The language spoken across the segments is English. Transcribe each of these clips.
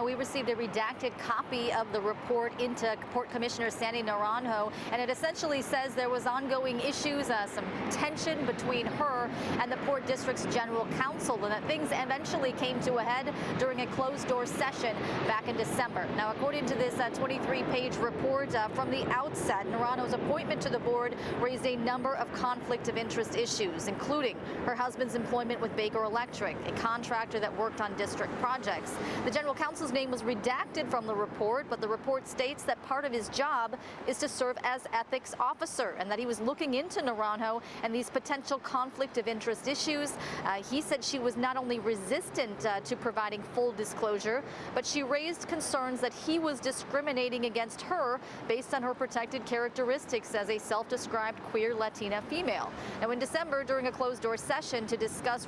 We received a redacted copy of the report into Port Commissioner Sandy Naranjo, and it essentially says there was ongoing issues, some tension between her and the Port District's general counsel, and that things eventually came to a head during a closed-door session back in December. Now, according to this 23-page report, from the outset, Naranjo's appointment to the board raised a number of conflict of interest issues, including her husband's employment with Baker Electric, a contractor that worked on district projects. The general counsel's name was redacted from the report, but the report states that part of his job is to serve as ethics officer and that he was looking into Naranjo and these potential conflict of interest issues. He said she was not only resistant to providing full disclosure, but she raised concerns that he was discriminating against her based on her protected characteristics as a self-described queer Latina female. Now, in December, during a closed-door session to discuss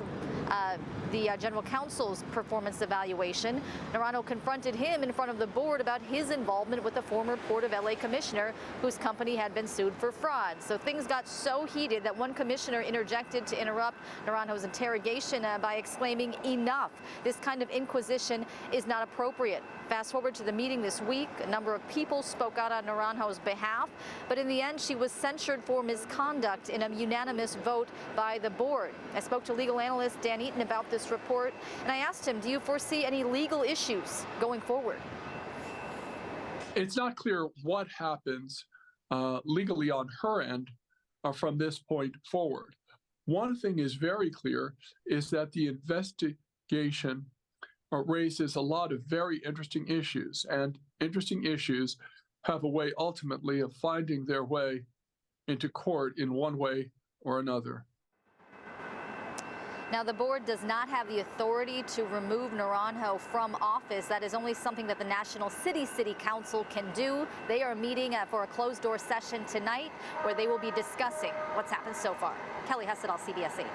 the general counsel's performance evaluation, Naranjo confronted him in front of the board about his involvement with the former Port of LA commissioner whose company had been sued for fraud. So things got so heated that one commissioner interjected to interrupt Naranjo's interrogation by exclaiming, "Enough. This kind of inquisition is not appropriate." Fast forward to the meeting this week, a number of people spoke out on Naranjo's behalf, but in the end she was censured for misconduct in a unanimous vote by the board. I spoke to legal analyst Dan Eaton about this report, and I asked him, do you foresee any legal issues going forward? It's not clear what happens legally on her end from this point forward. One thing is very clear is that the investigation raises a lot of very interesting issues, and interesting issues have a way ultimately of finding their way into court in one way or another. Now, the board does not have the authority to remove Naranjo from office. That is only something that the National City Council can do. They are meeting for a closed-door session tonight where they will be discussing what's happened so far. Kelly Hessedal, CBS 8.